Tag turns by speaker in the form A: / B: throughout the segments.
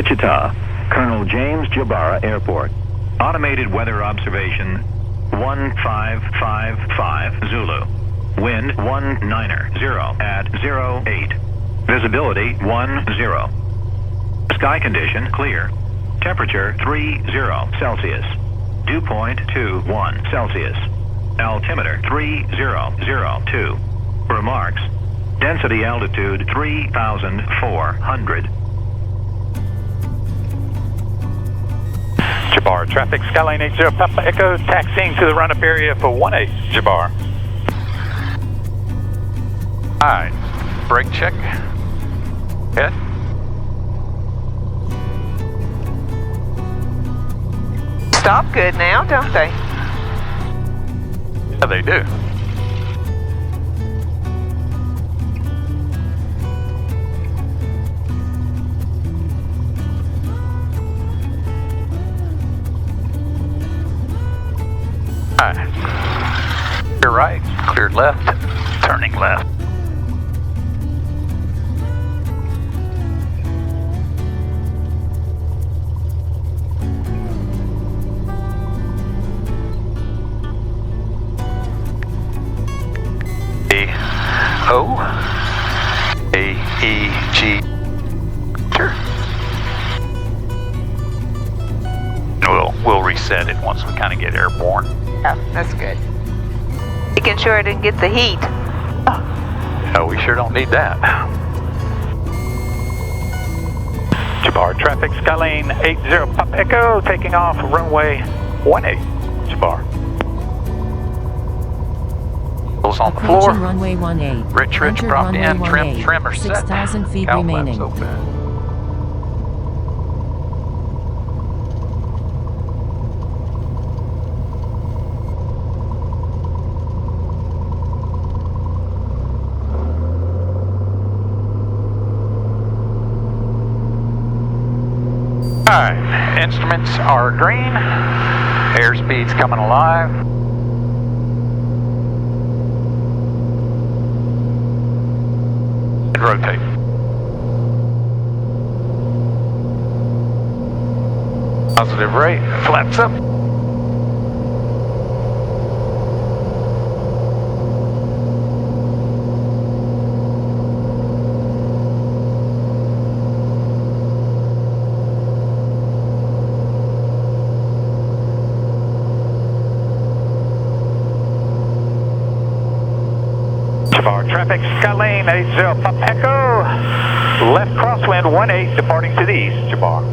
A: Wichita, Colonel James Jabara Airport.
B: Automated weather observation 1555 Zulu. Wind 190 at 08. Visibility 10. Sky condition clear. Temperature 30 Celsius. Dew point 21 Celsius. Altimeter 3002. Remarks. Density altitude 3,400.
C: Jabbar, traffic Skyline 80 Papa Echo, taxiing to the run-up area for 18 Jabbar. Alright, brake check. Head.
D: Stop good now, don't they?
C: Yeah, they do. Alright. Clear right, clear left, turning left. KAAO-KEGT. Sure. We'll reset it once we kind of get airborne.
D: Oh, that's good. Making sure I didn't get the heat.
C: No, we sure don't need that. Jabbar, traffic Skyline 80 Papa Echo, taking off runway 18 Jabbar. On the floor.
E: Runway 18.
C: Rich dropped in, trimmer set.
E: 6,000 feet
C: Cow
E: remaining.
C: flaps open. Alright, instruments are green. Airspeed's coming alive. Rotate. Positive rate, flaps up. Jabbar, traffic Skyline 80 Papa Echo, left crosswind 18 departing to the east, Jabbar.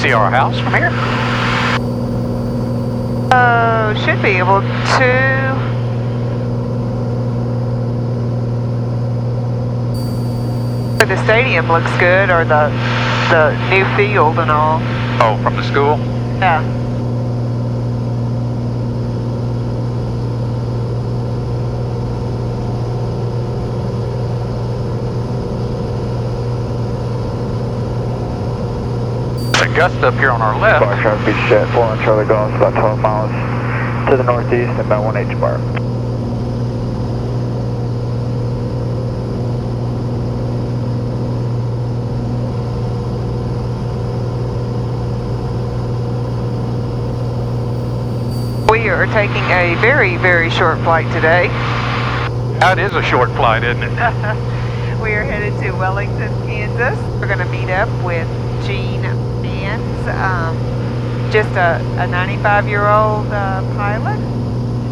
C: See our house from here?
D: Should be able to. The stadium looks good, or the new field and all.
C: Oh, from the school?
D: Yeah.
C: Gust up here on our left.
F: Bar Sharp Beach Jet, 4 on Charlie Golf, about 12 miles to the northeast and about 18 bar.
D: We are taking a very, very short flight today.
C: That is a short flight, isn't it?
D: We are headed to Wellington, Kansas. We're going to meet up with Jean Rands, just a 95-year-old pilot.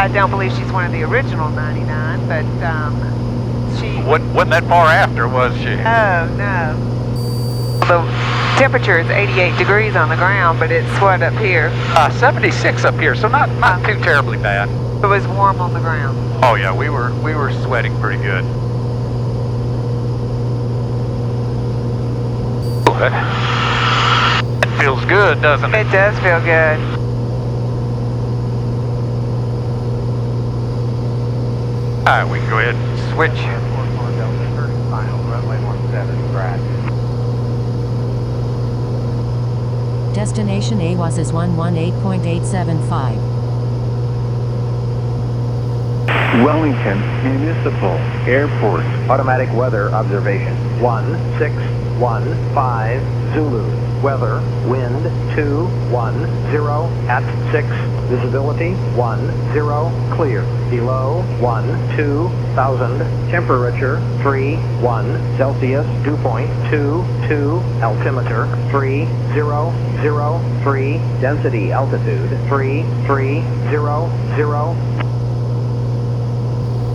D: I don't believe she's one of the original 99, but she...
C: Wasn't that far after, was she?
D: Oh, no. The temperature is 88 degrees on the ground, but it's what up here?
C: 76 up here, so not too terribly bad.
D: It was warm on the ground.
C: Oh yeah, we were sweating pretty good. Good. feels good, doesn't it?
D: It does feel good.
C: All right, we can go ahead and switch.
E: Destination AWAS is 118.875.
A: Wellington Municipal Airport.
G: Automatic weather observation. 1615 Zulu. Weather, wind 210 at 6. Visibility 10 clear. Below 12,000. Temperature 31 Celsius. Dew point 22. Altimeter 3003. Density altitude 3300.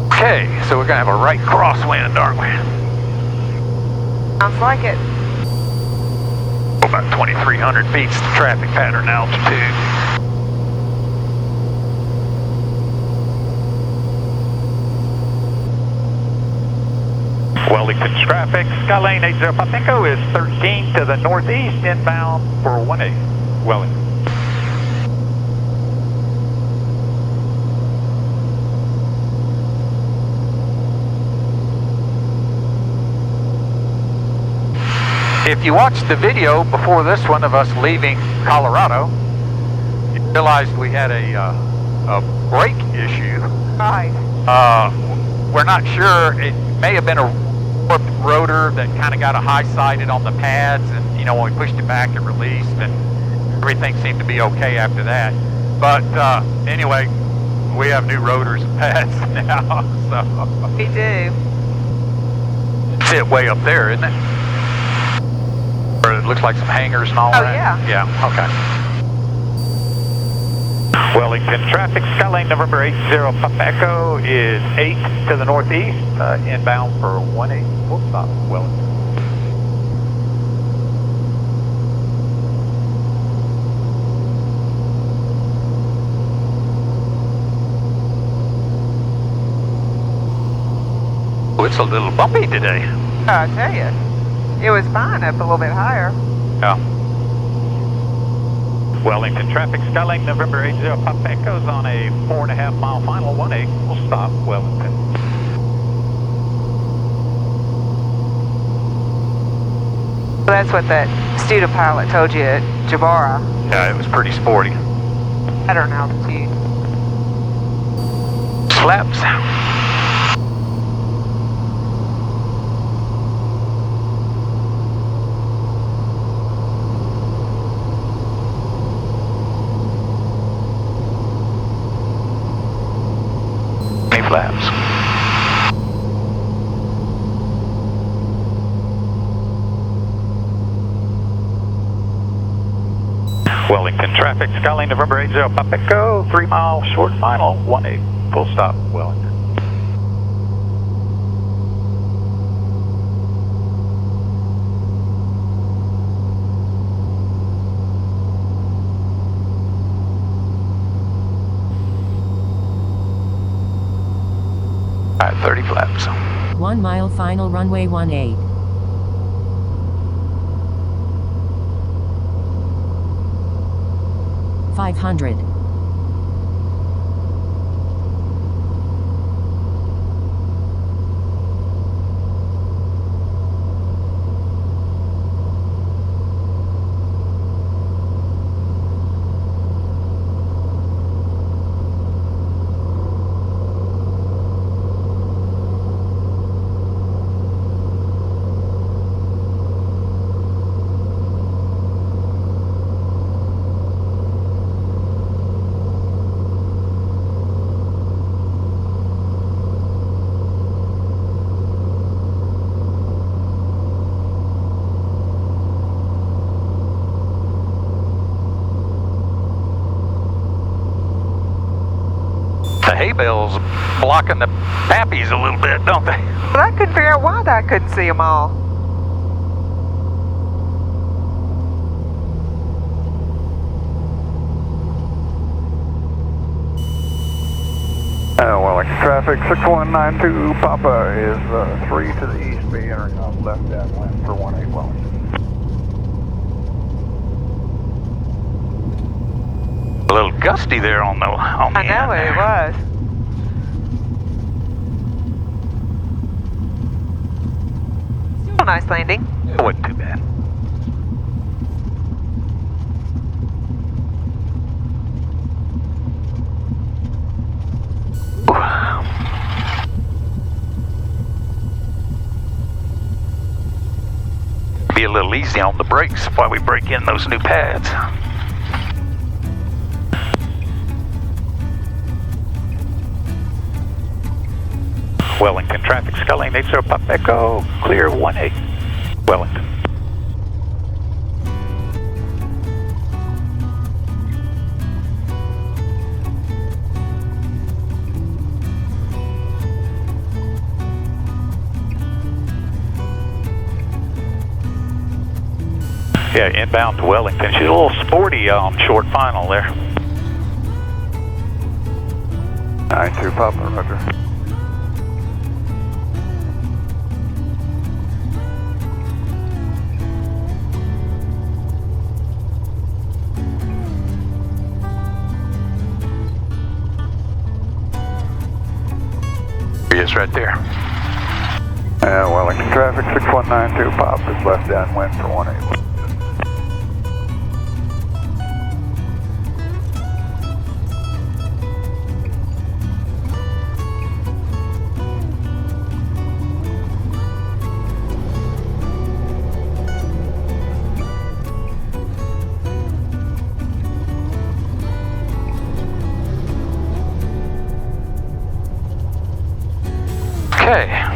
C: Okay, so we're gonna have a right crosswind, aren't we?
D: Sounds like it.
C: About 2,300 feet is the traffic pattern altitude. Wellington's traffic, Skylane 80 Papa Echo is 13 to the northeast, inbound for 18, Wellington. If you watched the video before this one of us leaving Colorado, you realized we had a brake issue.
D: Right.
C: We're not sure. It may have been a warped rotor that kind of got a high-sided on the pads, and you know when we pushed it back, it released, and everything seemed to be okay after that. But anyway, we have new rotors and pads now, so
D: We do.
C: it's it way up there, isn't it? Or it looks like some hangars and all
D: Oh,
C: that.
D: yeah.
C: Yeah, okay. Wellington traffic, Skylane November 80 Papa Echo is 8 to the northeast, inbound for 18, full stop, Wellington. Oh, it's a little bumpy today.
D: I tell you, it was fine up a little bit higher.
C: Yeah. Wellington traffic, Skylane November 80 Papa Echo's on a 4.5 mile final, 18, full stop, Wellington.
D: Well, that's what that student pilot told you at Jabara,
C: Yeah, it was pretty sporty.
D: pattern altitude.
C: Flaps. Flaps. Wellington traffic, Skylane November 80 Papa Echo, 3 mile short final, 18, full stop, Wellington. All right, 30 flaps.
E: 1 mile final runway 18. $500. The hay bales blocking the pappies a little bit, don't they?
D: Well, I couldn't figure out why I couldn't see them all.
F: Wellington traffic, 6192 Papa is 3 to the east, be entering on left downwind for 18 Wellington.
E: little gusty there on the
D: I know
E: end
D: it
E: there.
D: was. Still a nice landing.
E: It wasn't too bad. Be a little easy on the brakes while we break in those new pads. Wellington traffic, Sculling 80 Pop Echo, clear 18. Wellington. Yeah, inbound to Wellington. She's a little sporty on short final there.
F: 92 Papa, roger.
E: He is right there.
F: Wellington traffic 6192 Pop is left downwind for 18.
E: Okay.